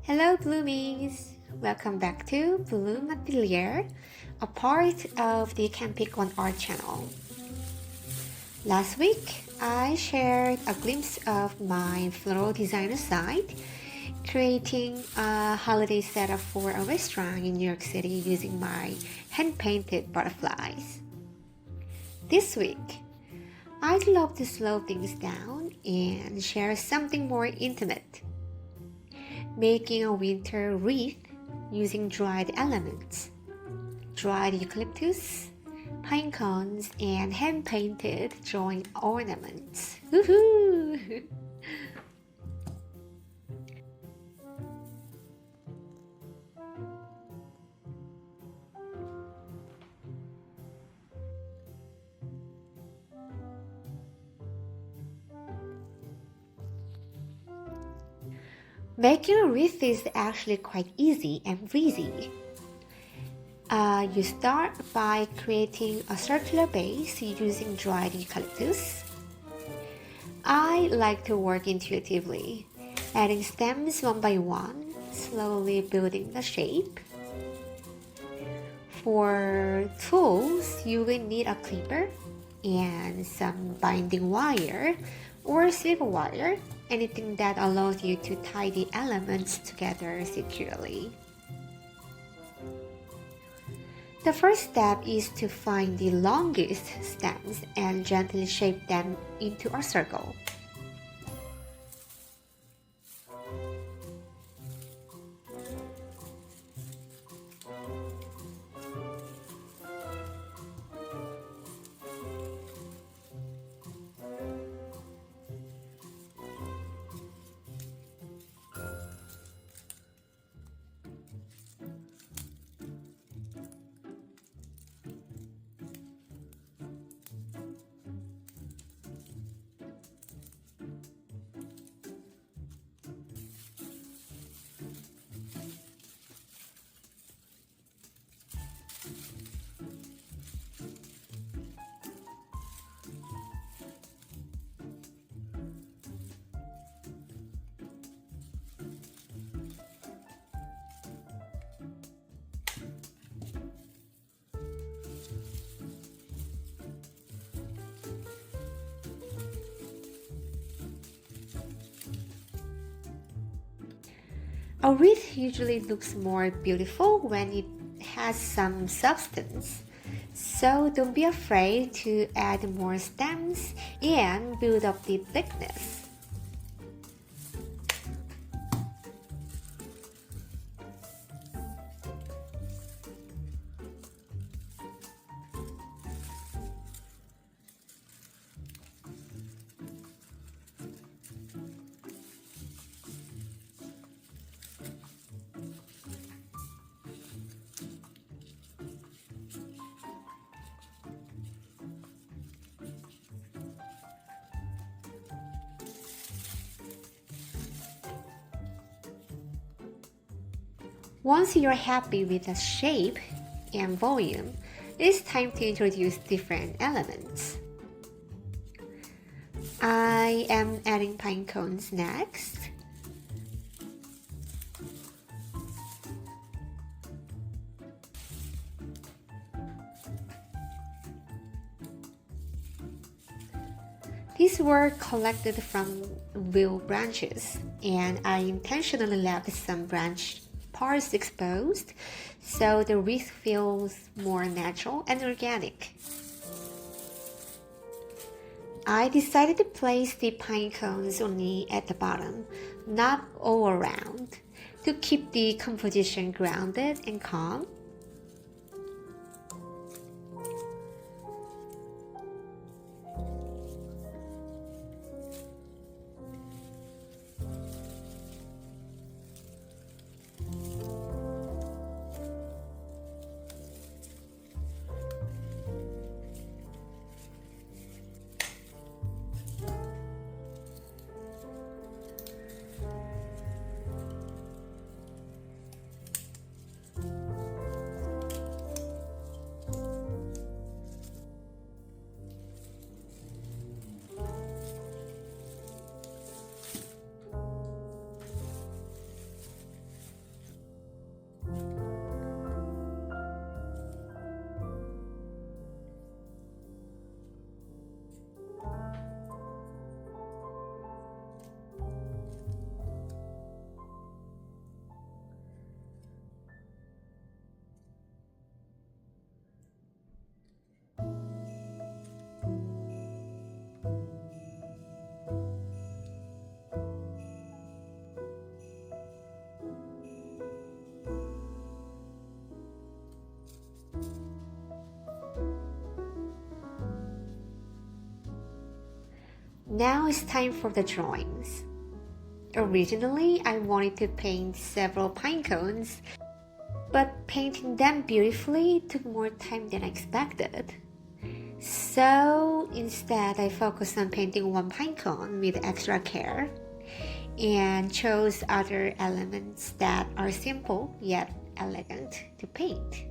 Hello Bloomies! Welcome back to Bloom Atelier, a part of the Can Pick One art channel. Last week, I shared a glimpse of my floral designer side, creating a holiday setup for a restaurant in New York City using my hand-painted butterflies. This week, I'd love to slow things down and share something more intimate. Making a winter wreath using dried elements, dried eucalyptus, pinecones, and hand-painted drawing ornaments. Woohoo! Making a wreath is actually quite easy and breezy. You start by creating a circular base using dried eucalyptus. I like to work intuitively, adding stems one by one, slowly building the shape. For tools, you will need a clipper and some binding wire or silver wire, anything that allows you to tie the elements together securely. The first step is to find the longest stems and gently shape them into a circle. A wreath usually looks more beautiful when it has some substance, so don't be afraid to add more stems and build up the thickness. Once you're happy with the shape and volume, it's time to introduce different elements. I am adding pine cones next. These were collected from willow branches, and I intentionally left some branch parts exposed so the wreath feels more natural and organic. I decided to place the pine cones only at the bottom, not all around, to keep the composition grounded and calm. Now it's time for the drawings. Originally, I wanted to paint several pine cones, but painting them beautifully took more time than I expected. So instead, I focused on painting one pine cone with extra care and chose other elements that are simple yet elegant to paint.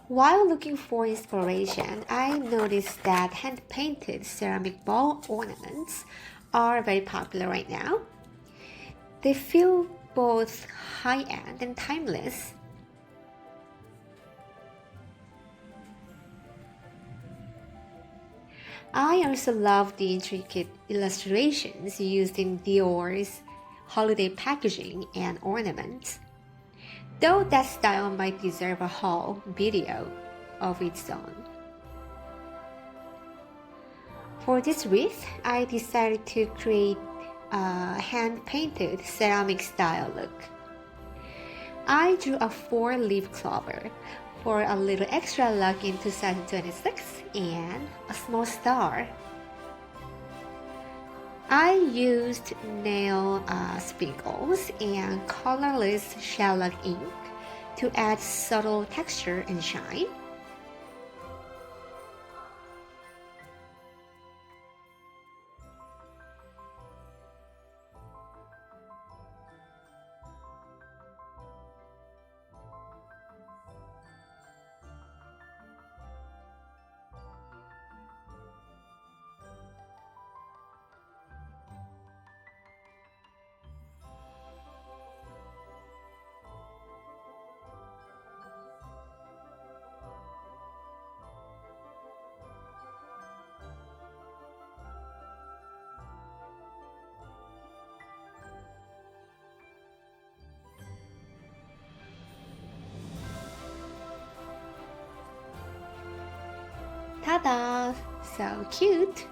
While looking for inspiration, I noticed that hand-painted ceramic ball ornaments are very popular right now. They feel both high-end and timeless. I also love the intricate illustrations used in Dior's holiday packaging and ornaments. though that style might deserve a whole video of its own. For this wreath, I decided to create a hand-painted ceramic style look. I drew a 4-leaf clover for a little extra luck in 2026 and a small star. I used nail sprinkles and colorless shellac ink to add subtle texture and shine. Ta-da! So cute!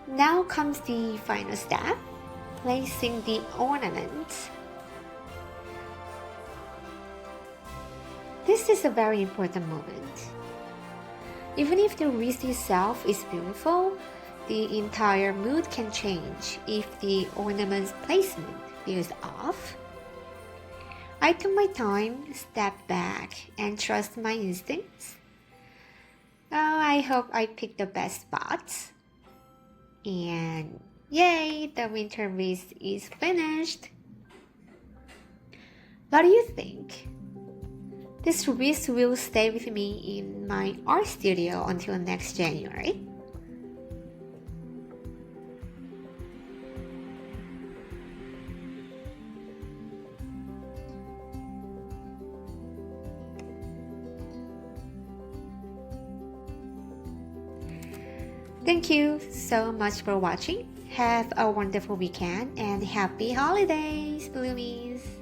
Now comes the final step, placing the ornaments. This is a very important moment. Even if the wreath itself is beautiful, the entire mood can change if the ornament's placement feels off. I took my time, stepped back, and trust my instincts. Oh, I hope I picked the best spots. And yay, the winter wreath is finished. What do you think? This wreath will stay with me in my art studio until next January. Thank you so much for watching. Have a wonderful weekend and happy holidays, Bloomies!